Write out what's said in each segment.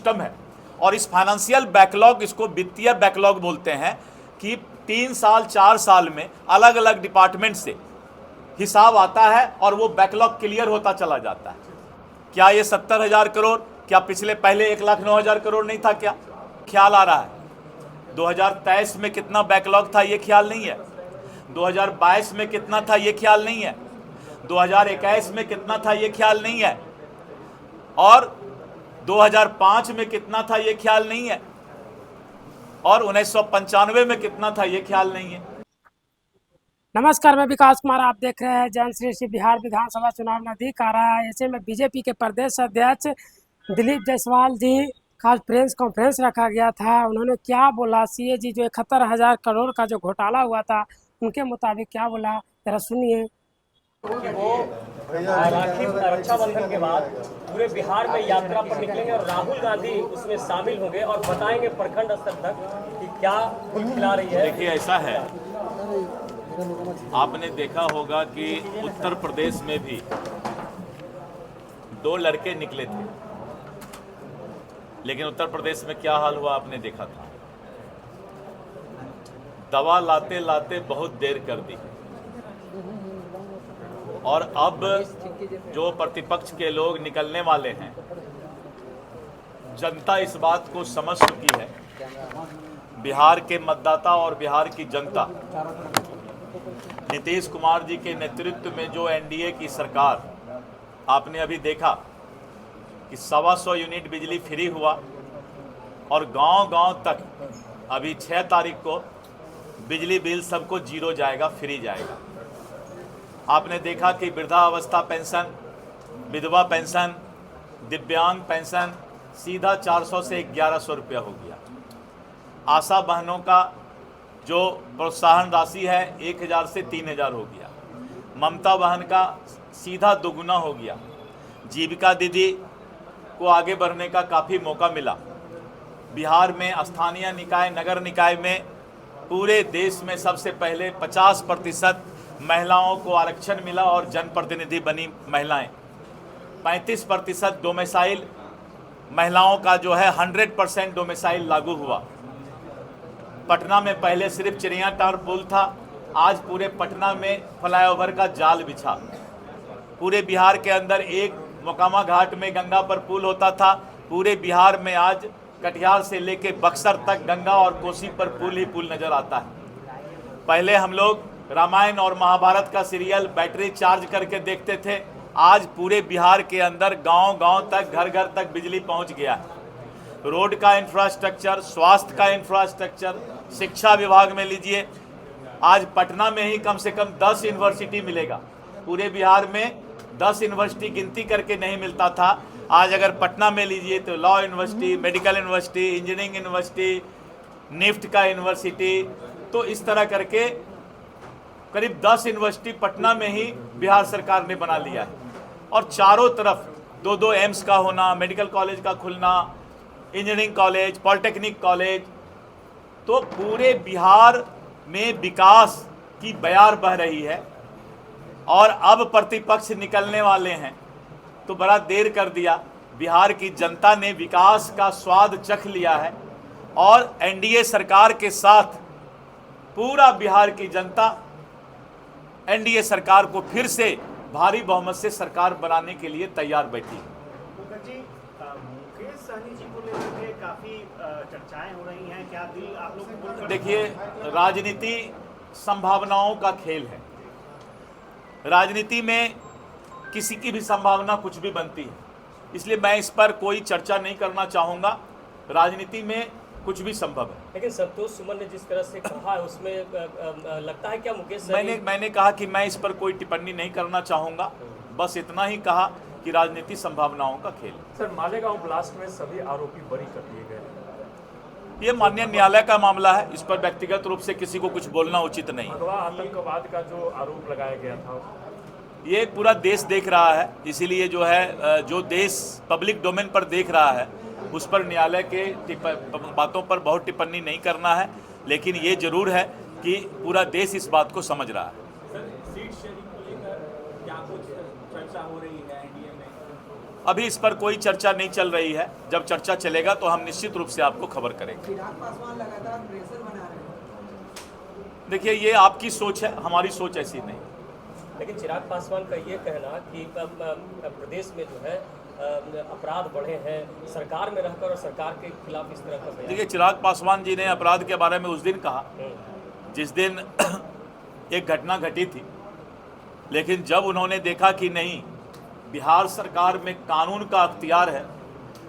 System है। और इस फाइनेंशियल बैकलॉग, इसको वित्तीय बैकलॉग बोलते हैं कि 3 साल 4 साल में अलग अलग डिपार्टमेंट से हिसाब आता है और वो बैकलॉग क्लियर होता चला जाता है। क्या ये 70,000 करोड़, क्या पिछले पहले 1,09,000 करोड़ नहीं था? क्या ख्याल आ रहा है? 2023 में कितना बैकलॉग था ये ख्याल नहीं है। 2022 में कितना था ये ख्याल नहीं है। 2021 में कितना था ये ख्याल नहीं है। और 2005 में कितना था ये ख्याल नहीं है। और 1995 में कितना था ये ख्याल नहीं है। नमस्कार, मैं विकास कुमार। आप देख रहे हैं जन श्री बिहार विधानसभा चुनाव नजदीक आ रहा है। ऐसे में बीजेपी के प्रदेश अध्यक्ष दिलीप जायसवाल जी का प्रेस कॉन्फ्रेंस रखा गया था। उन्होंने क्या बोला, सीएजी जो 71,000 करोड़ का जो घोटाला हुआ था उनके मुताबिक क्या बोला, जरा सुनिए। वो राखी रक्षाबंधन के बाद पूरे बिहार में यात्रा पर निकलेंगे और राहुल गांधी उसमें शामिल होंगे और बताएंगे प्रखंड स्तर तक कि क्या खिला रही है। देखिए, ऐसा है, आपने देखा होगा कि उत्तर प्रदेश में भी 2 लड़के निकले थे, लेकिन उत्तर प्रदेश में क्या हाल हुआ आपने देखा था। दवा लाते लाते बहुत देर कर दी और अब जो प्रतिपक्ष के लोग निकलने वाले हैं, जनता इस बात को समझ चुकी है। बिहार के मतदाता और बिहार की जनता नीतीश कुमार जी के नेतृत्व में जो एनडीए की सरकार, आपने अभी देखा कि 125 यूनिट बिजली फ्री हुआ और गांव-गांव तक अभी 6 तारीख को बिजली बिल सबको जीरो जाएगा, फ्री जाएगा। आपने देखा कि वृद्धावस्था पेंशन, विधवा पेंशन, दिव्यांग पेंशन सीधा 400 से 1100 रुपया हो गया। आशा बहनों का जो प्रोत्साहन राशि है 1,000 से 3,000 हो गया। ममता बहन का सीधा दोगुना हो गया। जीविका दीदी को आगे बढ़ने का काफ़ी मौका मिला। बिहार में स्थानीय निकाय, नगर निकाय में पूरे देश में सबसे पहले 50% महिलाओं को आरक्षण मिला और जनप्रतिनिधि बनी महिलाएं। 35% डोमिसाइल महिलाओं का जो है 100% डोमिसाइल लागू हुआ। पटना में पहले सिर्फ चिड़िया टार पुल था, आज पूरे पटना में फ्लाईओवर का जाल बिछा। पूरे बिहार के अंदर एक मोकामा घाट में गंगा पर पुल होता था, पूरे बिहार में आज कटिहार से लेके बक्सर तक गंगा और कोसी पर पुल ही पुल नजर आता है। पहले हम लोग रामायण और महाभारत का सीरियल बैटरी चार्ज करके देखते थे, आज पूरे बिहार के अंदर गांव-गांव तक, घर-घर तक बिजली पहुंच गया है। रोड का इंफ्रास्ट्रक्चर, स्वास्थ्य का इंफ्रास्ट्रक्चर, शिक्षा विभाग में लीजिए, आज पटना में ही कम से कम 10 यूनिवर्सिटी मिलेगा। पूरे बिहार में 10 यूनिवर्सिटी गिनती करके नहीं मिलता था, आज अगर पटना में लीजिए तो law university, medical university, engineering university, NIFT का यूनिवर्सिटी, तो इस तरह करके करीब 10 यूनिवर्सिटी पटना में ही बिहार सरकार ने बना लिया है। और चारों तरफ 2-2 एम्स का होना, मेडिकल कॉलेज का खुलना, इंजीनियरिंग कॉलेज, पॉलिटेक्निक कॉलेज, तो पूरे बिहार में विकास की बयार बह रही है। और अब प्रतिपक्ष निकलने वाले हैं तो बड़ा देर कर दिया। बिहार की जनता ने विकास का स्वाद चख लिया है और एनडीए सरकार के साथ पूरा बिहार की जनता एनडीए सरकार को फिर से भारी बहुमत से सरकार बनाने के लिए तैयार बैठी है। मुकेश सहनी जी को लेकर के काफी चर्चाएं हो रही हैं, क्या दिल आप लोग को? देखिए, राजनीति संभावनाओं का खेल है। राजनीति में किसी की भी संभावना कुछ भी बनती है, इसलिए मैं इस पर कोई चर्चा नहीं करना चाहूँगा। राजनीति में कुछ भी संभव है। लेकिन संतोष सुमन ने जिस तरह से कहा है उसमें लगता है क्या मुकेश सहनी? मैंने कहा कि मैं इस पर कोई टिप्पणी नहीं करना चाहूँगा, बस इतना ही कहा कि राजनीति संभावनाओं का खेल है। सर, मालेगांव ब्लास्ट में सभी आरोपी बरी कर दिए गए। ये माननीय न्यायालय का मामला है, इस पर व्यक्तिगत रूप से किसी को कुछ बोलना उचित नहीं। भगवा आतंकवाद का जो आरोप लगाया गया था, ये पूरा देश देख रहा है, इसीलिए जो है, जो देश पब्लिक डोमेन पर देख रहा है उस पर न्यायालय के बातों पर बहुत टिप्पणी नहीं करना है। लेकिन ये जरूर है कि पूरा देश इस बात को समझ रहा है। सर, सीट शेयरिंग को लेकर क्या कुछ चर्चा हो रही है एनडीए में? अभी इस पर कोई चर्चा नहीं चल रही है। जब चर्चा चलेगा तो हम निश्चित रूप से आपको खबर करेंगे। चिराग पासवान लगातार प्रेशर बना रहे हैं। देखिए, ये आपकी सोच है, हमारी सोच ऐसी नहीं। लेकिन चिराग पासवान का ये कहना कि प्रदेश में जो है अपराध बढ़े हैं, सरकार में रहकर और सरकार के खिलाफ इस तरह का बयान। देखिए, चिराग पासवान जी ने अपराध के बारे में उस दिन कहा जिस दिन एक घटना घटी थी, लेकिन जब उन्होंने देखा कि नहीं, बिहार सरकार में कानून का अख्तियार है,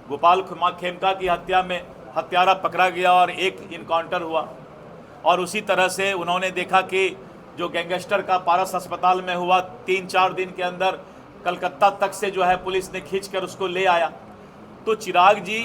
गोपाल खेमका की हत्या में हत्यारा पकड़ा गया और एक इनकाउंटर हुआ, और उसी तरह से उन्होंने देखा कि जो गैंगस्टर का पारस अस्पताल में हुआ, 3-4 दिन के अंदर कलकत्ता तक से जो है पुलिस ने खींचकर उसको ले आया। तो चिराग जी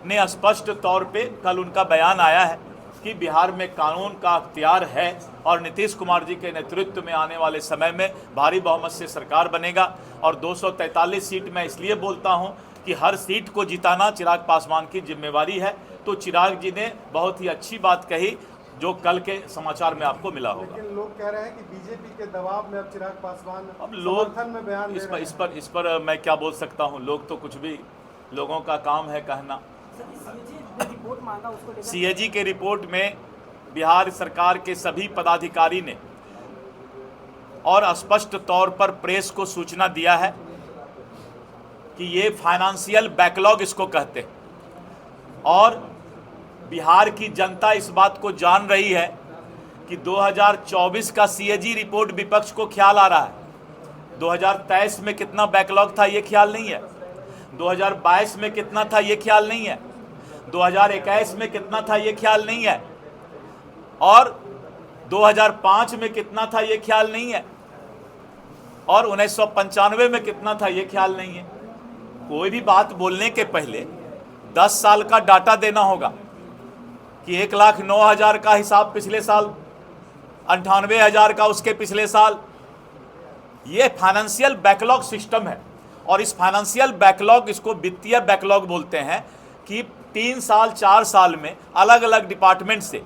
ने स्पष्ट तौर पे कल उनका बयान आया है कि बिहार में कानून का अख्तियार है और नीतीश कुमार जी के नेतृत्व में आने वाले समय में भारी बहुमत से सरकार बनेगा। और 243 सीट मैं इसलिए बोलता हूं कि हर सीट को जिताना चिराग पासवान की जिम्मेवारी है। तो चिराग जी ने बहुत ही अच्छी बात कही जो कल के समाचार में आपको मिला होगा। लेकिन लोग कह रहे हैं कि बीजेपी के दबाव में अब चिराग पासवान अब लोग समर्थन में बयान दे रहे हैं। इस पर मैं क्या बोल सकता हूं। लोग तो कुछ भी, लोगों का काम है कहना। सीएजी के रिपोर्ट में बिहार सरकार के सभी पदाधिकारी ने और स्पष्ट तौर पर प्रेस को सूचना दिया है कि ये फाइनेंशियल बैकलॉग इसको कहते हैं, और बिहार की जनता इस बात को जान रही है कि 2024 का सीएजी रिपोर्ट विपक्ष को ख्याल आ रहा है। 2023 में कितना बैकलॉग था ये ख्याल नहीं है, 2022 में कितना था ये ख्याल नहीं है, 2021 में कितना था ये ख्याल नहीं है, और 2005 में कितना था ये ख्याल नहीं है, और 1995 में कितना था ये ख्याल नहीं है। कोई भी बात बोलने के पहले 10 साल का डाटा देना होगा कि 1,09,000 का हिसाब पिछले साल, 98,000 का उसके पिछले साल। ये फाइनेंशियल बैकलॉग सिस्टम है, और इस फाइनेंशियल बैकलॉग, इसको वित्तीय बैकलॉग बोलते हैं कि 3 साल 4 साल में अलग अलग डिपार्टमेंट से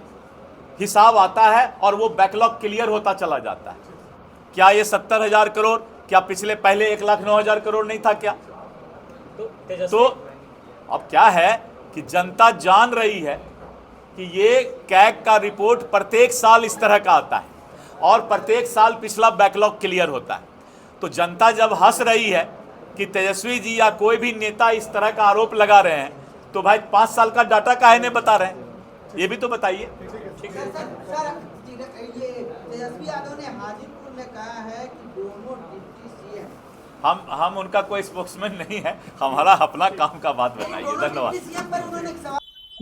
हिसाब आता है और वो बैकलॉग क्लियर होता चला जाता है। क्या ये 70,000 करोड़, क्या पिछले पहले 1,09,000 करोड़ नहीं था क्या? तो अब क्या है कि जनता जान रही है कि ये कैग का रिपोर्ट प्रत्येक साल इस तरह का आता है और प्रत्येक साल पिछला बैकलॉग क्लियर होता है। तो जनता जब हंस रही है कि तेजस्वी जी या कोई भी नेता इस तरह का आरोप लगा रहे हैं, तो भाई 5 साल का डाटा काहे नहीं बता रहे हैं, ये भी तो बताइए। सर, ये तेजस्वी यादव ने हाजीपुर में कहा है कि दोनों डिप्टी सीएम, हम उनका कोई स्पोक्समैन नहीं है, हमारा अपना काम का बात बताइए। धन्यवाद। सीएम पर उन्होंने एक सवाल।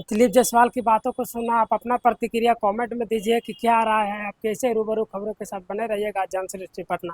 दिलीप जायसवाल की बातों को सुना, आप अपना प्रतिक्रिया कमेंट में दीजिए कि क्या राय है। आप कैसे रूबरू खबरों के साथ बने रहिएगा। जनश्रेष्ठी पटना।